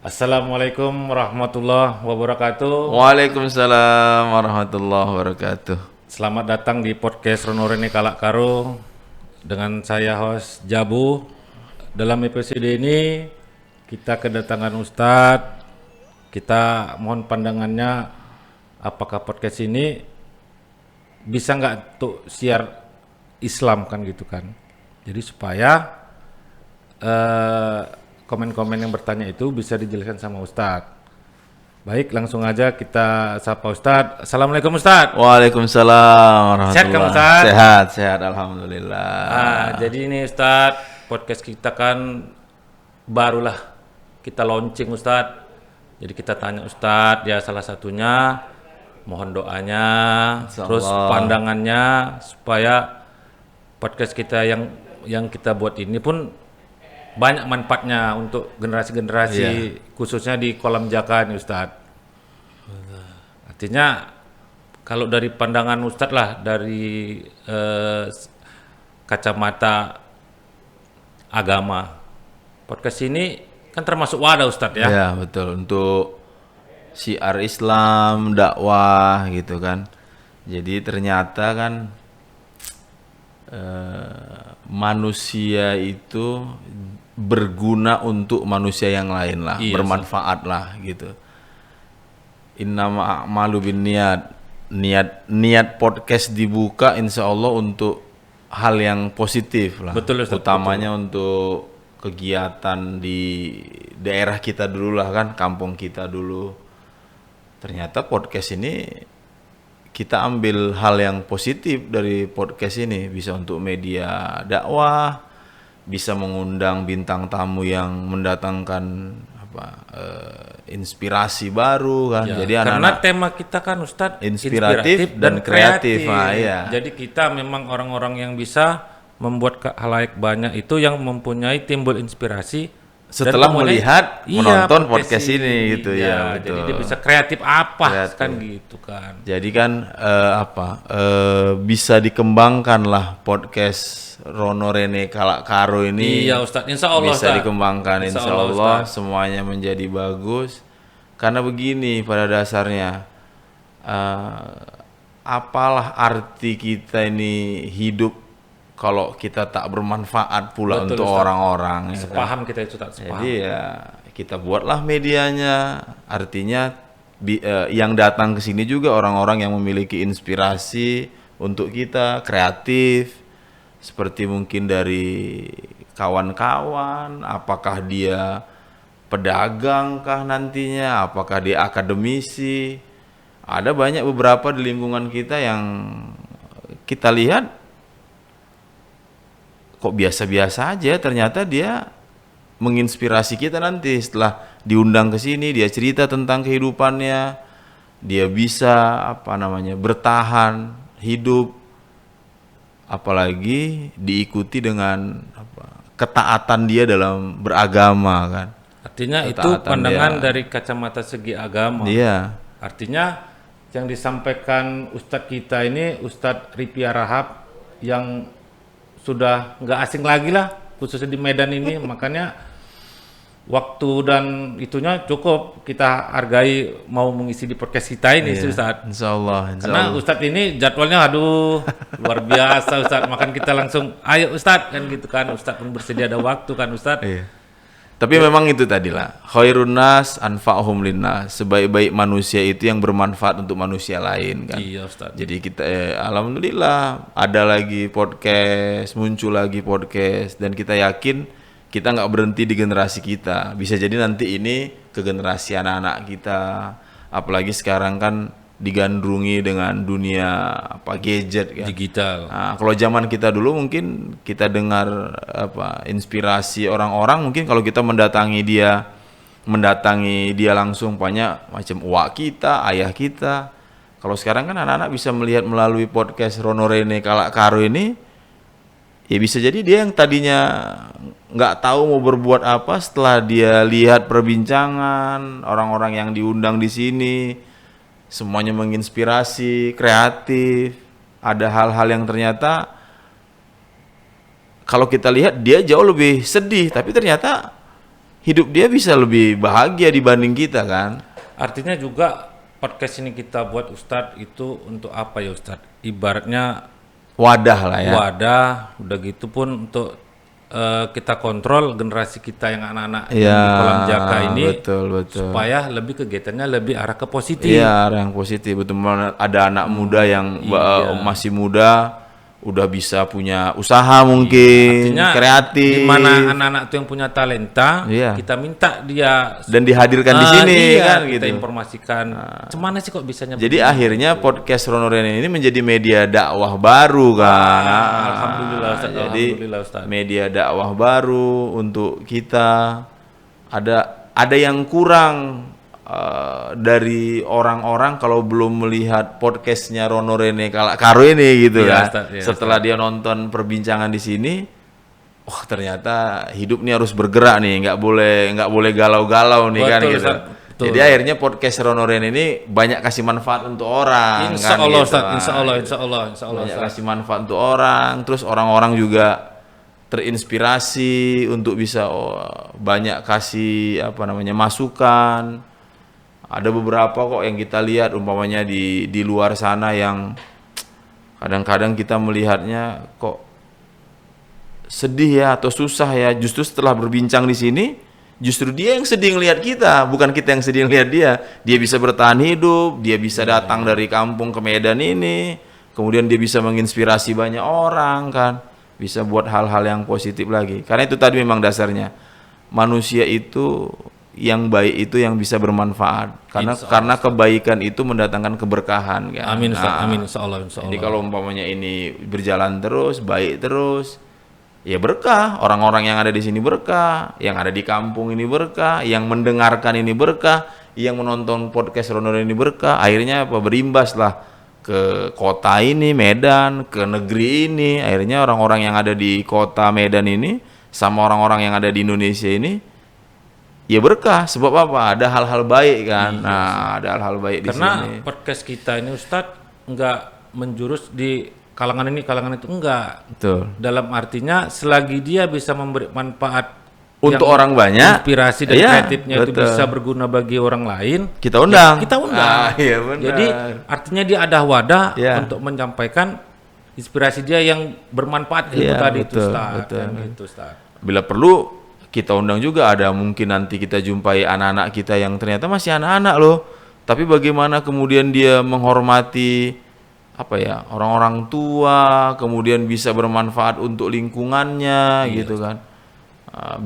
Assalamualaikum warahmatullahi wabarakatuh. Waalaikumsalam warahmatullahi wabarakatuh. Selamat datang di podcast Rono Rene Kalak Karo dengan saya host Jabu. Dalam episode ini kita kedatangan Ustadz. Kita mohon pandangannya apakah podcast ini bisa nggak untuk siar Islam kan gitu kan. Jadi supaya komen-komen yang bertanya itu bisa dijelaskan sama Ustadz. Baik, langsung aja kita sapa Ustadz. Assalamualaikum Ustadz. Waalaikumsalam Sehat kan, warahmatullahi. Ustaz? Sehat, alhamdulillah. Jadi ini Ustadz, podcast kita kan barulah kita launching Ustadz. Jadi kita tanya Ustadz, ya salah satunya mohon doanya, terus Insyaallah. pandangannya supaya podcast kita yang kita buat ini pun banyak manfaatnya untuk generasi-generasi khususnya di kolam Jaka nih Ustadz. Artinya kalau dari pandangan Ustadz lah dari kacamata agama, podcast ini kan termasuk wadah Ustadz ya. Ya, betul. Untuk syiar Islam, dakwah gitu kan. Jadi ternyata kan manusia itu berguna untuk manusia yang lain lah, Iya, bermanfaat lah gitu. Innama a'malu binniat. Niat podcast dibuka insya Allah untuk hal yang positif lah. Betul, Ustaz, Utamanya untuk kegiatan di daerah kita dulu lah kan, kampung kita dulu. Ternyata podcast ini kita ambil hal yang positif dari podcast ini, bisa untuk media dakwah, bisa mengundang bintang tamu yang mendatangkan inspirasi baru kan. Ya, Jadi karena anak-anak tema kita kan Ustadz inspiratif dan kreatif. Ah, iya. Jadi kita memang orang-orang yang bisa membuat khalayak banyak itu yang mempunyai timbul inspirasi setelah dan melihat menonton podcast ini gitu ya, Jadi betul. dia bisa kreatif apa Kreatif. kan gitu kan. Jadi kan bisa dikembangkan lah podcast Rono Rene Kalak Karo ini. Iya Ustadz, insya Allah bisa Ustadz. dikembangkan Insya insya Allah, Allah Ustadz. semuanya menjadi bagus. Karena begini pada dasarnya, apalah arti kita ini hidup kalau kita tak bermanfaat pula Betul, untuk Ustadz. orang-orang. Ya kan? Sepaham kita itu Ustadz, sepaham. Jadi ya kita buatlah medianya. Artinya yang datang ke sini juga orang-orang yang memiliki inspirasi untuk kita, kreatif. Seperti mungkin dari kawan-kawan, apakah dia pedagang kah nantinya, apakah dia akademisi. Ada banyak beberapa di lingkungan kita yang kita lihat kok biasa-biasa aja, ternyata dia menginspirasi kita nanti setelah diundang ke sini, dia cerita tentang kehidupannya, dia bisa bertahan hidup, apalagi diikuti dengan ketaatan dia dalam beragama kan. Artinya itu Ketaatan pandangan dia. dari kacamata segi agama. Iya. Artinya yang disampaikan Ustadz kita ini Ustadz Ripi Arahab yang sudah nggak asing lagi lah khususnya di Medan ini. Makanya waktu dan itunya cukup kita hargai mau mengisi di podcast kita ini sih Ustadz. Insya Allah. Karena Ustadz ini jadwalnya aduh luar biasa Ustadz. Makan kita langsung ayo Ustadz kan gitu kan. Ustadz pun bersedia ada waktu kan Ustadz. Iya. Tapi memang itu tadi lah, khairun nas anfa'uhum linnas, sebaik-baik manusia itu yang bermanfaat untuk manusia lain kan. Iya Ustadz. Jadi kita alhamdulillah ada lagi podcast, muncul lagi podcast, dan kita yakin kita nggak berhenti di generasi kita. Bisa jadi nanti ini ke generasi anak-anak kita. Apalagi sekarang kan digandrungi dengan dunia gadget kan. Digital. Nah, kalau zaman kita dulu mungkin kita dengar inspirasi orang-orang, mungkin kalau kita mendatangi dia langsung banyak macam uak kita, ayah kita. Kalau sekarang kan anak-anak bisa melihat melalui podcast Rono Rene Kalak Karo ini, ya bisa jadi dia yang tadinya nggak tahu mau berbuat apa, setelah dia lihat perbincangan orang-orang yang diundang di sini, semuanya menginspirasi, kreatif. Ada hal-hal yang ternyata kalau kita lihat dia jauh lebih sedih, tapi ternyata hidup dia bisa lebih bahagia dibanding kita kan. Artinya juga podcast ini kita buat Ustadz itu untuk apa ya Ustadz? Ibaratnya Wadah lah ya. wadah, udah gitu pun untuk kita kontrol generasi kita yang anak-anak Iya, yang di kolam jaka ini betul. supaya lebih kegiatannya lebih arah ke positif. Iya, yang positif. Betul, ada anak muda yang masih muda, udah bisa punya usaha mungkin, Artinya kreatif. di mana anak-anak tuh yang punya talenta, Iya. kita minta dia Dan dihadirkan di sini iya, kan kita gitu. informasikan. Cemana sih kok bisanya Jadi akhirnya podcast Rono Rene ini menjadi media dakwah baru kan. Alhamdulillah Ustaz, Jadi alhamdulillah Ustaz. media dakwah baru untuk kita. Ada yang kurang dari orang-orang kalau belum melihat podcastnya Rono Rene Kalak Karo ini gitu Iya, kan. Ustaz, iya, Setelah dia nonton perbincangan di sini, wah ternyata hidup nih harus bergerak nih, nggak boleh galau-galau nih kan Betul, gitu. Ustaz, betul. Jadi akhirnya podcast Rono Rene ini banyak kasih manfaat untuk orang. Insya kan, Allah gitu. Ustaz, insya Allah, insya Allah, insya Allah. Banyak Ustaz. kasih manfaat untuk orang, terus orang-orang juga terinspirasi untuk bisa banyak kasih masukan. Ada beberapa kok yang kita lihat umpamanya di luar sana yang kadang-kadang kita melihatnya kok sedih ya atau susah ya. Justru setelah berbincang di sini, justru dia yang sedih ngelihat kita, bukan kita yang sedih ngelihat dia. Dia bisa bertahan hidup, dia bisa datang dari kampung ke Medan ini, kemudian dia bisa menginspirasi banyak orang kan, bisa buat hal-hal yang positif lagi. Karena itu tadi memang dasarnya manusia itu yang baik itu yang bisa bermanfaat karena kebaikan itu mendatangkan keberkahan kan. Amin Ustaz, amin insya Allah, insya Jadi Allah. kalau umpamanya ini berjalan terus, baik terus, ya berkah. Orang-orang yang ada di sini berkah, yang ada di kampung ini berkah, yang mendengarkan ini berkah, yang menonton podcast Rono ini berkah. Akhirnya berimbas lah ke kota ini, Medan, ke negeri ini. Akhirnya orang-orang yang ada di kota Medan ini sama orang-orang yang ada di Indonesia ini ya berkah. Sebab apa? Ada hal-hal baik kan. Nah, ada hal-hal baik di sini. Karena podcast kita ini Ustadz nggak menjurus di kalangan ini, kalangan itu enggak. Betul. Dalam artinya selagi dia bisa memberi manfaat Untuk yang orang banyak, inspirasi dan iya, kreatifnya itu betul. bisa berguna bagi orang lain, Kita undang. kita undang. Iya benar. Jadi artinya dia ada wadah Iya. untuk menyampaikan inspirasi dia yang bermanfaat itu Iya, tadi betul, itu Ustaz. betul. Yang itu Ustaz. Bila perlu kita undang juga, ada mungkin nanti kita jumpai anak-anak kita yang ternyata masih anak-anak loh. Tapi bagaimana kemudian dia menghormati orang-orang tua, kemudian bisa bermanfaat untuk lingkungannya gitu kan.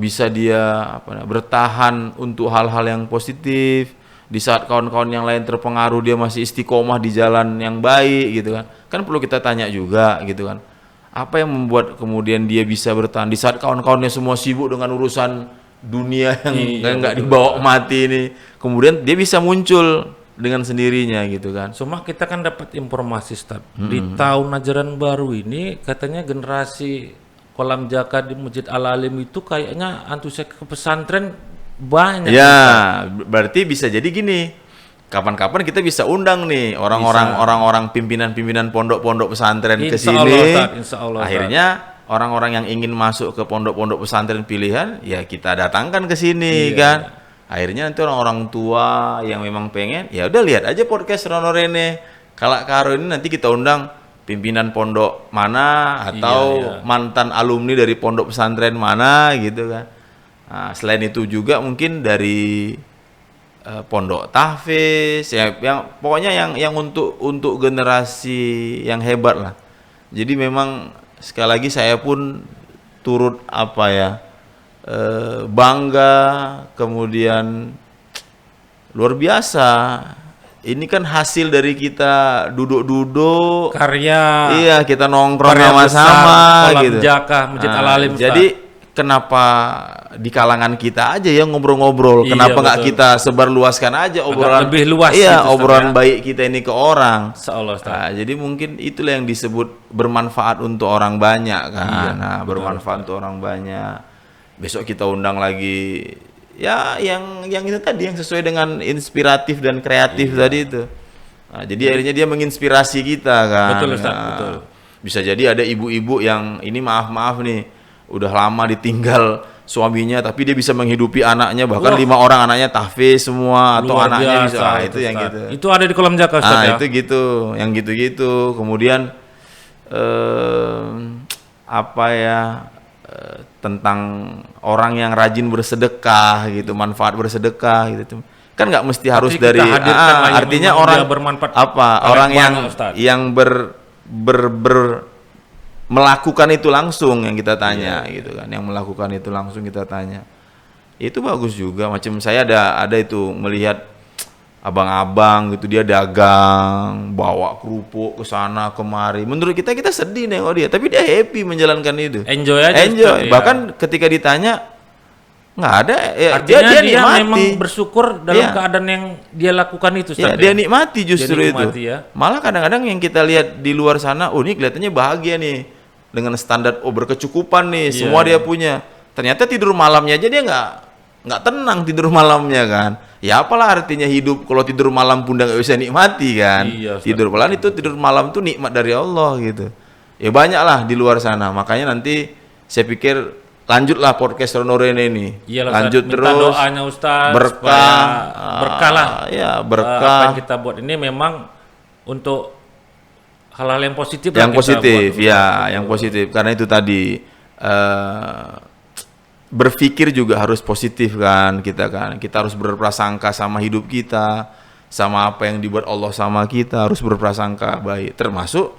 Bisa dia bertahan untuk hal-hal yang positif. Di saat kawan-kawan yang lain terpengaruh, dia masih istiqomah di jalan yang baik gitu kan. Kan perlu kita tanya juga gitu kan. Apa yang membuat kemudian dia bisa bertahan di saat kawan-kawannya semua sibuk dengan urusan dunia yang nggak dibawa mati ini. Kemudian dia bisa muncul dengan sendirinya gitu kan. Cuma kita kan dapat informasi Ustaz. Di tahun ajaran baru ini katanya generasi kolam jaka di Masjid Al-Alim itu kayaknya antusias ke pesantren banyak. Ya, berarti bisa jadi gini. Kapan-kapan kita bisa undang nih orang-orang pimpinan-pimpinan pondok-pondok pesantren ke Insya sini. Allah, Ustaz, insya Allah, Ustaz. Akhirnya orang-orang yang ingin masuk ke pondok-pondok pesantren pilihan ya kita datangkan ke sini kan. Akhirnya nanti orang-orang tua yang memang pengen, ya udah lihat aja podcast Rono Rene Kalak Karo ini, nanti kita undang pimpinan pondok mana atau mantan alumni dari pondok pesantren mana gitu kan. Nah, selain itu juga mungkin dari pondok tahfiz ya, yang pokoknya yang untuk generasi yang hebat lah. Jadi memang sekali lagi saya pun turut bangga, kemudian luar biasa. Ini kan hasil dari kita duduk-duduk Karya. iya, kita nongkrong Karya sama-sama besar, kolam gitu. jaka, Masjid Al-Alim, Ustaz. Jadi kenapa di kalangan kita aja ya ngobrol-ngobrol? Iya, Kenapa nggak betul. kita sebarluaskan aja obrolan lebih luas Iya, gitu, Ustaz, obrolan ya. baik kita ini ke orang. Insya Allah Ustaz. Nah, jadi mungkin itulah yang disebut bermanfaat untuk orang banyak kan. Nah, bermanfaat untuk orang banyak. Besok kita undang lagi ya yang itu tadi yang sesuai dengan inspiratif dan kreatif tadi itu. Nah, jadi akhirnya dia menginspirasi kita kan. Betul, Ustaz, Nah, betul. Bisa jadi ada ibu-ibu yang ini maaf nih udah lama ditinggal suaminya tapi dia bisa menghidupi anaknya, bahkan Wah. 5 orang anaknya tahfiz semua atau Luar anaknya bisa. biasa Ah, itu yang Ustaz. gitu. Itu ada di kolom Jaka Ustaz ya. Itu gitu, yang gitu-gitu. Kemudian apa ya, tentang orang yang rajin bersedekah gitu, manfaat bersedekah gitu. Kan nggak mesti harus kita dari hadirkan lah yang artinya memang orang dia bermanfaat apa paling orang yang banyak, Ustaz. melakukan itu langsung yang kita tanya Iya. gitu kan, yang melakukan itu langsung kita tanya. Itu bagus juga. Macam saya ada itu melihat abang-abang gitu, dia dagang, bawa kerupuk ke sana kemari. Menurut kita sedih nengok dia, tapi dia happy menjalankan itu. Enjoy aja, Enjoy. Ustaz, ya. Bahkan ketika ditanya nggak ada, ya, Artinya dia nikmati. memang bersyukur dalam Iya. keadaan yang dia lakukan itu Ya, Ustaz. dia nikmati justru Dia nikmati, itu. ya. Malah kadang-kadang yang kita lihat di luar sana, oh ini kelihatannya bahagia nih dengan standar berkecukupan nih, Iya. semua dia punya. Ternyata tidur malamnya aja dia nggak tenang tidur malamnya kan. Ya apalah artinya hidup kalau tidur malam pun nggak bisa nikmati kan. Iya, Ustaz. Tidur malam itu tidur malam tuh nikmat dari Allah gitu. Ya banyak lah di luar sana. Makanya nanti saya pikir lanjutlah podcast Rono Rene ini. Iyalah, Lanjut Ustaz. Minta terus. doanya Ustaz Berkah, supaya berkah lah. ya Apa berkah. yang kita buat ini memang untuk hal-hal yang positif lah Yang kita positif buat, Ustaz. ya, yang positif karena itu tadi berpikir juga harus positif kan, kita harus berprasangka sama hidup kita, sama apa yang dibuat Allah sama kita, harus berprasangka baik, termasuk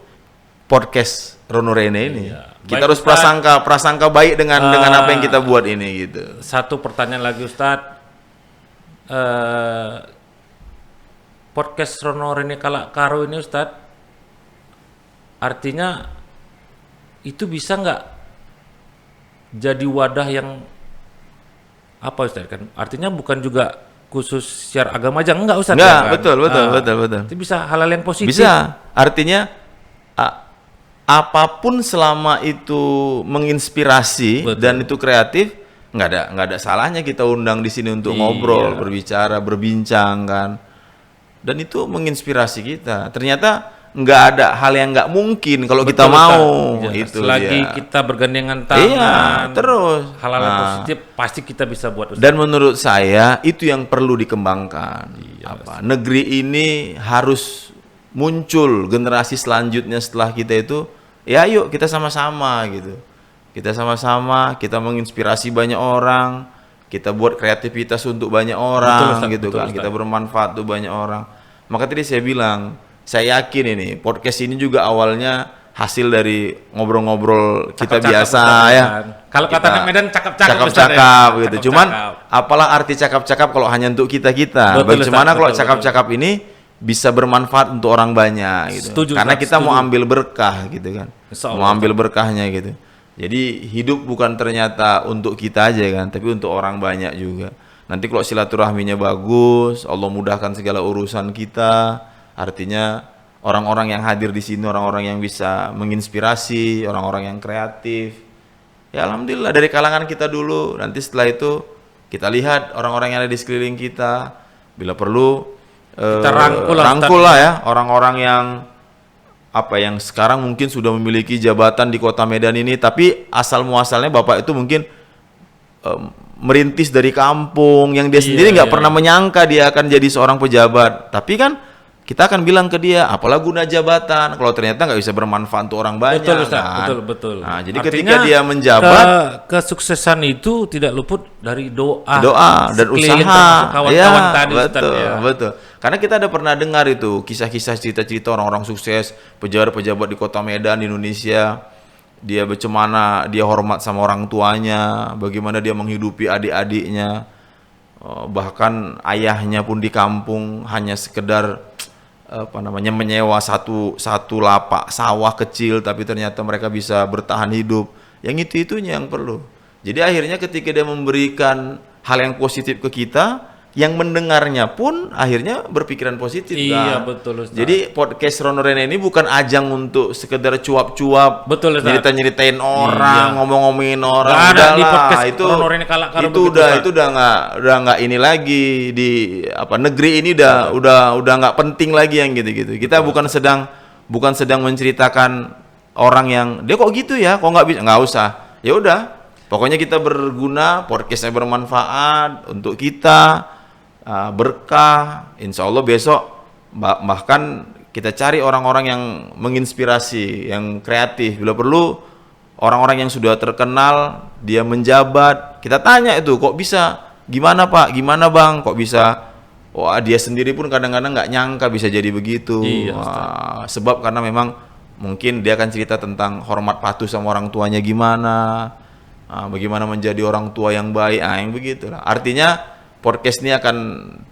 podcast Rono Rene ini. Iya. Kita Baik, harus Ustaz. prasangka baik dengan apa yang kita buat ini gitu. Satu pertanyaan lagi Ustadz. Podcast Rono Rene Kalak Karo ini Ustadz, artinya itu bisa nggak jadi wadah yang apa Ustadz kan? Artinya bukan juga khusus secara agama aja, enggak Ustadz? Enggak, ya kan? betul. Itu bisa hal-hal yang positif. Bisa, artinya apapun selama itu menginspirasi Betul. dan itu kreatif, nggak ada salahnya kita undang di sini untuk Iya. ngobrol, berbicara, berbincang kan. Dan itu menginspirasi kita. Ternyata nggak ada hal yang nggak mungkin kalau kita Betul, mau. Ustadz. Iya, Itu selagi dia. kita bergandengan Iya, tangan, terus. hal-hal yang Nah, positif pasti kita bisa buat Ustadz. dan menurut saya itu yang perlu dikembangkan. Negeri ini harus muncul generasi selanjutnya setelah kita itu. Ya yuk kita sama-sama gitu. Kita sama-sama, kita menginspirasi banyak orang, kita buat kreativitas untuk banyak orang. Ustadz, gitu betul, kan. Ustadz. Kita bermanfaat untuk banyak orang. Maka tadi saya bilang, saya yakin ini podcast ini juga awalnya hasil dari ngobrol-ngobrol kita Cakap-cakap, biasa Ustadz, ya. kan. Kalau kata Kita anak Medan cakap-cakap, Ustadz, ya. cakap-cakap gitu. Cakap-cakap. Cuman apalah arti cakap-cakap kalau hanya untuk kita-kita? Betul, Bagaimana Ustadz, kalau betul, cakap-cakap ini bisa bermanfaat untuk orang banyak gitu. Setuju, Karena Ustadz, kita mau setuju. ambil berkah gitu kan. Insya Allah, Mau ambil berkahnya gitu. Jadi hidup bukan ternyata untuk kita aja kan, tapi untuk orang banyak juga. Nanti kalau silaturahminya bagus, Allah mudahkan segala urusan kita. Artinya orang-orang yang hadir di sini, orang-orang yang bisa menginspirasi, orang-orang yang kreatif. Ya alhamdulillah dari kalangan kita dulu. Nanti setelah itu kita lihat orang-orang yang ada di sekeliling kita. Bila perlu Kita rangkul lah, rangkul Ustadz. lah ya orang-orang yang yang sekarang mungkin sudah memiliki jabatan di Kota Medan ini, tapi asal muasalnya Bapak itu mungkin merintis dari kampung yang dia sendiri nggak pernah menyangka dia akan jadi seorang pejabat. Tapi kan kita akan bilang ke dia, apalah guna jabatan kalau ternyata nggak bisa bermanfaat untuk orang banyak. Betul Ustaz, kan? betul. Nah, jadi Artinya, ketika dia menjabat, kesuksesan itu tidak luput dari doa dan sekeliling usaha, termasuk kawan-kawan ya, tadi Ustaz, betul, ya. betul. Karena kita ada pernah dengar itu kisah-kisah cerita-cerita orang-orang sukses, pejabat-pejabat di Kota Medan di Indonesia. Dia bagaimana dia hormat sama orang tuanya, bagaimana dia menghidupi adik-adiknya, bahkan ayahnya pun di kampung hanya sekedar menyewa satu lapak sawah kecil, tapi ternyata mereka bisa bertahan hidup. Yang itu-itunya yang perlu. Jadi akhirnya ketika dia memberikan hal yang positif ke kita, yang mendengarnya pun akhirnya berpikiran positif. Iya, kan? betul Ustaz. Jadi podcast Rono Rene ini bukan ajang untuk sekedar cuap-cuap, Betul, Ustaz. nyerita-nyeritain orang, Iya. ngomong-ngomongin orang. Nggak ada di Udahlah, podcast itu Rono Rene Kalak Karo itu begitu, Ustaz. itu udah nggak ini lagi di negeri ini udah nggak penting lagi yang gitu-gitu. Kita bukan sedang menceritakan orang yang dia kok gitu ya, kok nggak bisa, nggak usah. Ya udah. Pokoknya kita berguna, podcastnya bermanfaat untuk kita, berkah. Insya Allah besok bahkan kita cari orang-orang yang menginspirasi, yang kreatif. Bila perlu orang-orang yang sudah terkenal, dia menjabat, kita tanya itu, kok bisa? Gimana Pak? Gimana Bang? Kok bisa? Wah, dia sendiri pun kadang-kadang nggak nyangka bisa jadi begitu. Iya, Sebab karena memang mungkin dia akan cerita tentang hormat patuh sama orang tuanya gimana, bagaimana menjadi orang tua yang baik, yang begitulah. Artinya podcast ini akan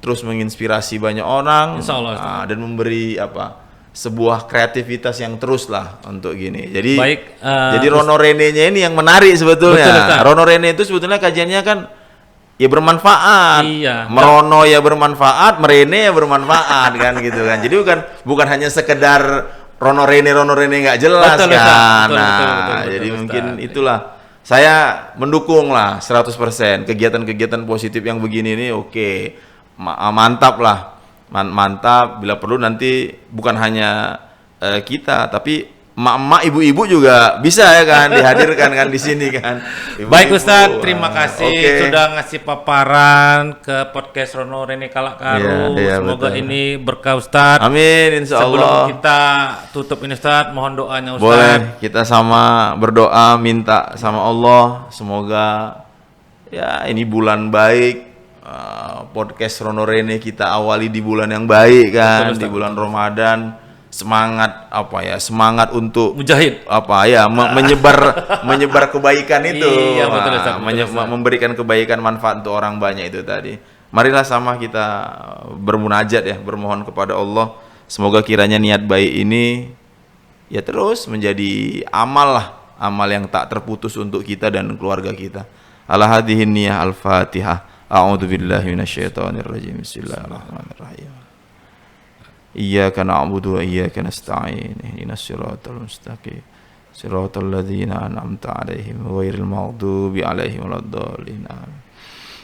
terus menginspirasi banyak orang, Insya Allah, dan memberi sebuah kreativitas yang terus lah untuk gini. Jadi Baik, jadi Rono Rene-nya ini yang menarik sebetulnya. Betul, Ustaz. Rono Rene itu sebetulnya kajiannya kan ya bermanfaat. Iya. Merono ya bermanfaat, merene ya bermanfaat kan gitu kan. Jadi bukan hanya sekedar Rono Rene nggak jelas Betul, kan. Ustaz. Betul, Nah, betul, jadi Ustaz. mungkin itulah saya mendukung lah 100% kegiatan-kegiatan positif yang begini nih. Oke. Mantap lah. Mantap, bila perlu nanti bukan hanya kita tapi emak-emak, ibu-ibu juga bisa ya kan dihadirkan kan di sini kan. Ibu-ibu. Baik Ustadz, terima kasih Oke. sudah ngasih paparan ke podcast Rono Rene Kalak Karu. Iya, Semoga betul. ini berkah Ustadz. Amin, insya Sebelum Allah. kita tutup ini Ustadz, mohon doanya Ustadz. Boleh kita sama berdoa minta sama Allah semoga ya ini bulan baik, podcast Rono Rene kita awali di bulan yang baik kan, Betul, Ustaz. di bulan Ramadan. Semangat untuk Mujahid. menyebar kebaikan itu. Iya, betul, Ustaz, betul, Ustaz. Memberikan kebaikan manfaat untuk orang banyak itu tadi. Marilah sama kita bermunajat ya, bermohon kepada Allah semoga kiranya niat baik ini ya terus menjadi amal yang tak terputus untuk kita dan keluarga kita. Ala hadhihi niyah al-Fatihah. A'udzubillahi minasyaitonirrajim. Bismillahirrahmanirrahim. Iyyaka na'budu wa iyyaka nasta'in. Ihdinas siratal mustaqim. Siratal ladzina an'amta 'alaihim ghairil maghdubi 'alaihim waladdallin. Amin.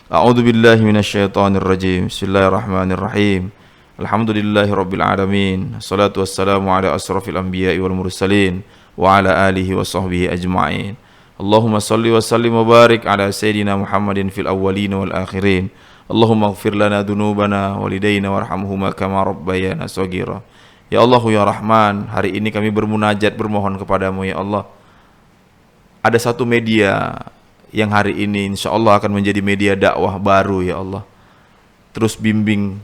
A'udzu billahi minasyaitonir rajim. Bismillahirrahmanirrahim. Alhamdulillahirabbil alamin. Wassalatu wassalamu ala asrofil anbiya'i wal mursalin wa ala alihi wa sahbihi ajma'in. Allahumma salli wa sallim wa barik ala sayyidina Muhammadin fil awwalin wal akhirin. Allahumma ighfir lana dhunubana walidayna warhamhuma kama rabbayana shaghira. Ya Allah ya Rahman, hari ini kami bermunajat bermohon kepadamu ya Allah. Ada satu media yang hari ini insya Allah akan menjadi media dakwah baru ya Allah. Terus bimbing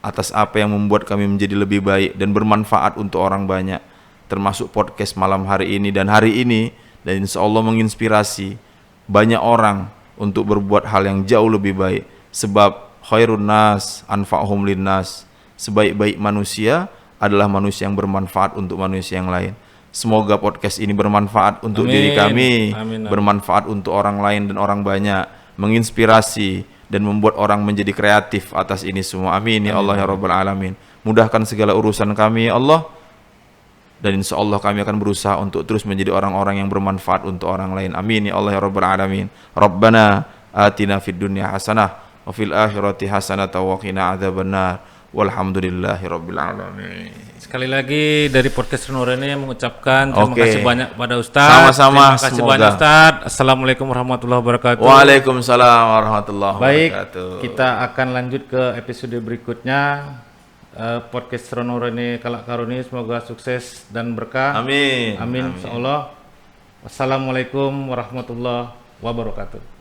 atas apa yang membuat kami menjadi lebih baik dan bermanfaat untuk orang banyak, termasuk podcast malam hari ini dan insya Allah menginspirasi banyak orang untuk berbuat hal yang jauh lebih baik. Sebab khairun nas anfa'hum linnas, sebaik-baik manusia adalah manusia yang bermanfaat untuk manusia yang lain. Semoga podcast ini bermanfaat untuk diri kami, Amin. bermanfaat untuk orang lain dan orang banyak, menginspirasi dan membuat orang menjadi kreatif atas ini semua. Amin ya Allah ya Rabbal Alamin. Mudahkan segala urusan kami ya Allah, dan insya Allah kami akan berusaha untuk terus menjadi orang-orang yang bermanfaat untuk orang lain. Amin ya Allah ya Rabbal Alamin. Rabbana atina fid dunya hasanah wa fil akhirati hasanah wa qina adzabannar. Walhamdulillahi rabbil alamin. Sekali lagi dari podcast Rono Rene mengucapkan terima Oke. kasih banyak pada Ustadz. Sama-sama, Terima kasih semoga. banyak Ustadz. Assalamualaikum warahmatullahi wabarakatuh. Waalaikumsalam warahmatullahi Baik, wabarakatuh. kita akan lanjut ke episode berikutnya. Podcast Rono Rene Kalak Karu ini semoga sukses dan berkah. Amin. Amin. Insyaallah. Wassalamualaikum warahmatullahi wabarakatuh.